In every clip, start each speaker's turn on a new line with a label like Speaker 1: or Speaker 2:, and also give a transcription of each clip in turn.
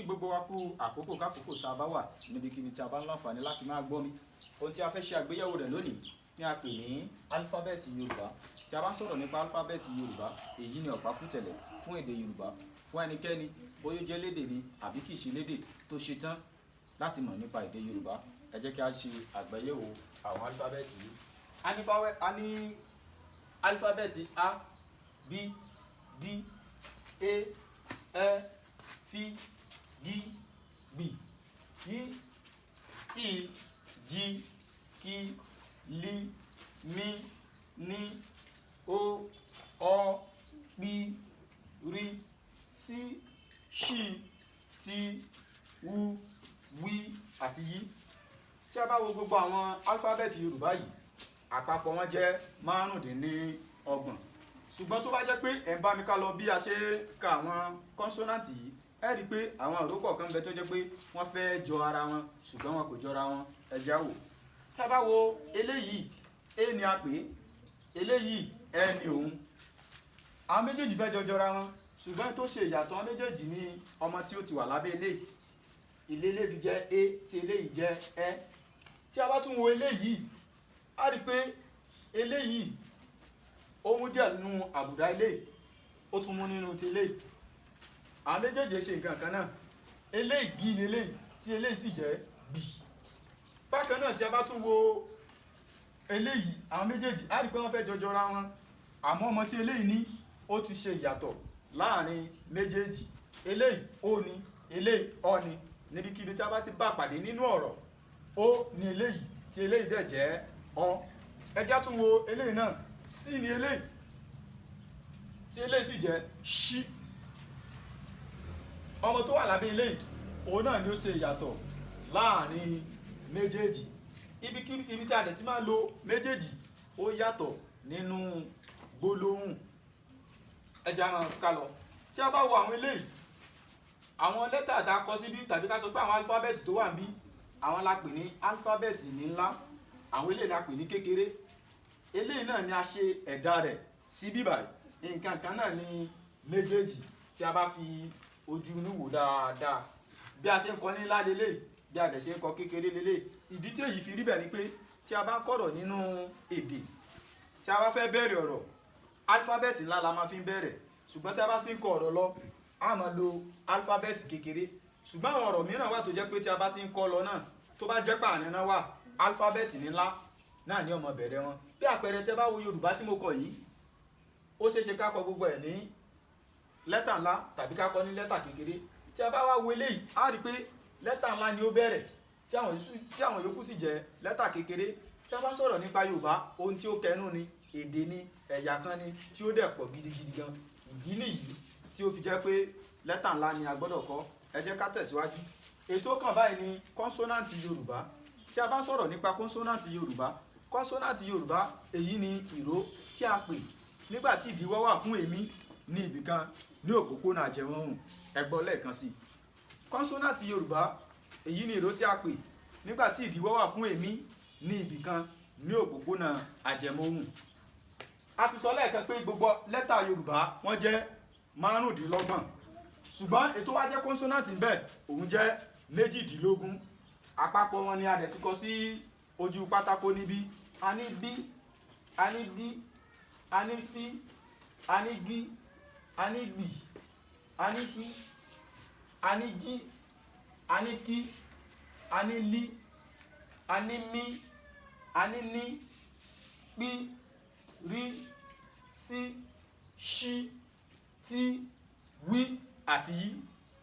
Speaker 1: kí gbogbo wa kú àkókò kákòókò tá a bá wà níbikíbi tí a bá ń láǹfààní láti máa gbọ́ mi. Ohun tí a fẹ́ ṣe àgbéyẹ̀wò rẹ̀ lónìí ni a pè ní álífábẹ́ẹ̀tì Yorùbá. Tí a bá ń sọ̀rọ̀ nípa álífábẹ́ẹ̀tì Yorùbá, èyí ni ọ̀pákùtẹ̀lẹ̀ fún èdè Yorùbá fún ẹnikẹ́ni bóyá ó jẹ́ lédè ni àbí kìí ṣe lédè tó ṣe tán láti mọ̀ nípa èdè Yorùbá. Ẹ jẹ́ kí a ṣe àgbéyẹ̀wò àwọn álífábẹ́ẹ̀tì yìí. A ní álífábẹ́ẹ̀tì A, B, D, E, F, G, B, I, I, J, K, L, M, N, O, P, R, S, Ṣ, T, U, W àti Y. Tí a bá wo gbogbo àwọn álífábẹ́ẹ̀tì Yorùbá yìí, àpapọ̀ wọn jẹ́ márùndínlọ́gbọ̀n. Ṣùgbọ́n tó bá jẹ́ pé ẹ̀ ń bá mi ká lọ bí a ṣe ka àwọn kọ́nsọ́nàntì yìí, ẹ rí i pé àwọn àròkọ kan bẹ tó jẹ́ pé wọ́n fẹ́ jọ ara wọn ṣùgbọ́n wọn kò jọra wọn. Ẹ já wò. Tá a bá wo eléyìí, E ni a pè é, eléyìí Ẹ ni òun. Àwọn méjèèjì fẹ́ jọ jọra wọn ṣùgbọ́n tó ṣe ìyàtọ̀ àwọn méjèèjì ní ọmọ tí ó ti wà lábẹ́ eléyìí. Eléyìí fi jẹ́ E tí eléyìí jẹ́ Ẹ. Tí a bá tún wo eléyìí, a rí i pé eléyìí ó mú díẹ̀ nínú àbùdá eléyìí, ó tún mú nínú ti eléyìí. Àwọn méjèèjì ṣe nǹkan kan náà. Eléyìí G ni eléyìí tí eléyìí sì jẹ́ B. Bákan náà tí a bá tún wo eléyìí, àwọn méjèèjì a rí pé wọ́n fẹ́ jọ jọra wọn, àmọ́ ọmọ tí eléyìí ní ó ti ṣe ìyàtọ̀ láàrin méjèèjì. Eléyìí O ni, eléyìí Ọ ni. Níbikíbi tí a bá ti bá pàdé nínú ọ̀rọ̀, O ni eléyìí tí eléyìí dẹ̀ jẹ́ Ọ. Ẹ já tún wo eléyìí náà, C ni eléyìí tí eléyìí sì jẹ́ Ṣ. Ọmọ tó wà lábẹ́ eléyìí, òun náà ni ó ṣe ìyàtọ̀ láàrin méjèèjì. Ibi tí a dẹ̀ ti máa lo méjèèjì ó yàtọ̀ nínú gbólóhùn. Ẹ já máa ká lọ. Tí a bá wo àwọn eléyìí, àwọn lẹ́tà tá a kọ síbí tàbí ká sọ pé àwọn álífábẹ́ẹ̀tì tó wà níbí, àwọn la pè ní álífábẹ́ẹ̀tì ní ńlá, àwọn eléyìí la pè ní kékeré. Eléyìí náà ni a ṣe ẹ̀dá rẹ̀ sí bíbáyìí. Nǹkan kan náà ni méjèèjì tí a bá fi ojú inú wò dáadáa. Bí a ṣe ń kọ ní ńlá lélẹ̀, bí a dẹ̀ ṣe ń kọ kékeré lélẹ̀. Ìdí tí èyí fi rí bẹ́ẹ̀ ni pé tí a bá ń kọ̀rọ̀ nínú èdè, tí a bá fẹ́ bẹ̀rẹ̀ ọ̀rọ̀, álífábẹ́ẹ̀tì ńlá la máa fi ń bẹ̀rẹ̀. Ṣùgbọ́n tí a bá ti ń kọ ọ̀rọ̀ lọ, a máa lo álífábẹ́ẹ̀tì kékeré. Ṣùgbọ́n àwọn ọ̀rọ̀ mìíràn wà tó jẹ́ pé tí a bá ti ń kọ lọ náà, tó bá jẹ́ pààrin náà wà, álífábẹ́ẹ̀tì ńlá náà ni ó máa bẹ̀rẹ̀ wọn. Bí àpẹẹrẹ tẹ́ bá wo Yorùbá tí mo kọ yìí, ó ṣeé ṣe ká kọ gbogbo ẹ̀ ní lẹ́tà ńlá tàbí ká kọ ní lẹ́tà kékeré. Tí a bá wá wo eléyìí, a rí pé lẹ́tà ńlá ni ó bẹ̀rẹ̀ tí àwọn yòókù sì jẹ́ lẹ́tà kékeré. Tí a bá sọ̀rọ̀ nípa Yorùbá, ohun tí ó kẹnu ni, èdè ni, ẹ̀yà kan ni tí ó dẹ̀ pọ̀ gidigidi gan. Ìdí nìyí tí ó fi jẹ́ pé lẹ́tà ńlá ni a gbọ́dọ̀ kọ. Ẹ jẹ́ ká tẹ̀síwájú. Ètò kan báyìí ni kọ́nsọ́nàntì Yorùbá. Tí a bá ń sọ̀rọ̀ nípa kọ́nsọ́nàntì Yorùbá, kọ́nsọ́nàntì Yorùbá èyí ni ìró tí a pè nígbà tí ìdíwọ́ wà fún èémí ní ibìkan ní òpópónà àjẹmọ́hùn. Ẹ gbọ́ lẹ́ẹ̀kan sí i. Kọ́nsọ́nàntì Yorùbá èyí ni ìró tí a pè nígbà tí ìdíwọ́ wà fún èémí ní ibìkan ní òpópónà àjẹmọ́hùn. A ti sọ lẹ́ẹ̀kan pé gbogbo lẹ́tà Yorùbá wọ́n jẹ́ márùndínlọ́gbọ̀n. Ṣùgbọ́n ètò wa jẹ́ kọ́nsọ́nàntì ńbẹ̀, òun jẹ́ méjìdínlógún. Àpapọ̀ wọn ni a dẹ̀ ti kọ sí ojú pátákó níbí. A ní B, a ní D, a ní F, a ní G, a ní B, a ní I, a ní J, a ní K, a ní L, a ní M, a ní N, P, R, S, Ṣ, T, W àti Y.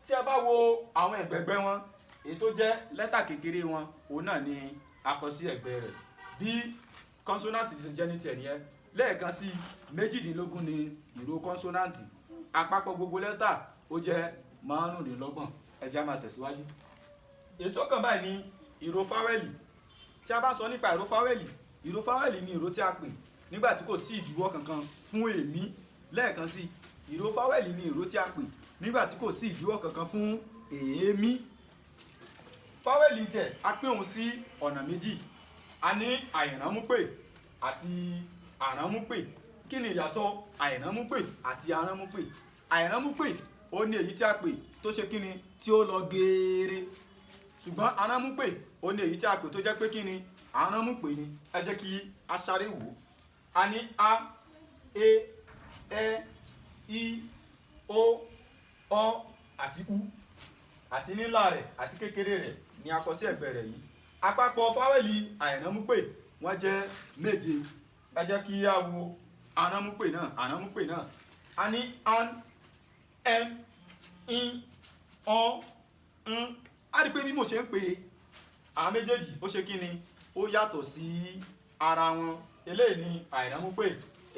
Speaker 1: Tí a bá wo àwọn ẹ̀gbẹ̀gbẹ́ wọn, èyí tó jẹ́ lẹ́tà kékeré wọn, òun náà ni a kọ sí ẹ̀gbẹ́ rẹ̀. Bí kọ́nsọ́nàntì ṣe jẹ́ ní tiẹ̀ nìyẹn. Lẹ́ẹ̀kan sí méjìdínlógún ni ìró kọ́nsọ́nàntì. Àpapọ̀ gbogbo lẹ́tà ó jẹ́ márùndínlọ́gbọ̀n. Ẹ jẹ́ á máa tẹ̀síwájú. Ètò kan báyìí ni ìró fáwẹ́lì. Tí a bá sọ nípa ìró fáwẹ́lì ni ìró tí a pè nígbà tí kò sí ìdíwọ́ kankan fún èémí. Lẹ́ẹ̀kan sí, ìró fáwẹ́lì ni ìró tí a pè nígbà tí kò sí ìdíwọ́ kankan fún èémí. Fáwẹ́lì tẹ̀ a pín òun sí ọ̀nà méjì. A ní àìránmúpè àti àránmúpè. Kí ni ìyàtọ̀ àìránmúpè àti àránmúpè? Àìránmúpè ó ní èyí tí a pè tó ṣe kíni tí ó lọ geere, ṣùgbọ́n arámúpè ó ní èyí tí a pè tó jẹ́ pé kíni arámúpè ni. ẹ jẹ́ kí a sáré wò ó. a ní a, e, ẹ, i, o, ọ àti u, àti nílá rẹ̀ àti kékeré rẹ̀ ni a kọ sí ẹ̀gbẹ́ rẹ̀ yìí. àpapọ̀ fáwẹ́lì àìrámúpè wọ́n jẹ́ méje. ẹ jẹ́ kí a wo arámúpè náà. a ní an, ẹn, in, ọ, ń. a rí pé bí mo ṣe ń pè àwọn méjèèjì ó ṣe kí ni ó yàtọ̀ sí ara wọn. eléyìí ni àìrámúpè,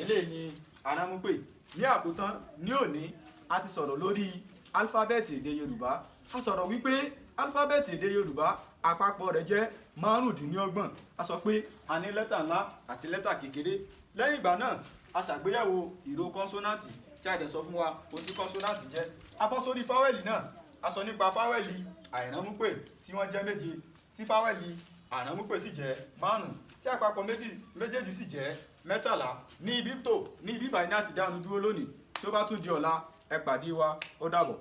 Speaker 1: eléyìí ni arámúpè. ní àkótán ní òní a ti sọ̀rọ̀ lórí álífábẹ́ẹ̀tì èdè Yorùbá. a sọ̀rọ̀ wípé álífábẹ́ẹ̀tì èdè Yorùbá àpapọ̀ rẹ̀ jẹ́ 25. a sọ pé a ní lẹ́tà ńlá àti lẹ́tà kékeré. lẹ́yìn ìgbà náà a ṣàgbéyẹ̀wò ìró kọ́nsọ́náǹtì tí a dẹ̀ sọ fún wa ohun tí kọ́nsọ́náǹtì jẹ́. a bọ́ sórí fáwẹ́lì náà. a sọ nípa fáwẹ́lì àìrámúpè tí wọ́n jẹ́ méje, tí fáwẹ́lì àìrámúpè sì jẹ́ 5, tí àpapọ̀ méjèèjì sì jẹ́ 13. ní ibi báyìí ní àti dánu dúró lónìí. tí ó bá tún di ọ̀la ẹ pàdé wa. ó dàbọ̀.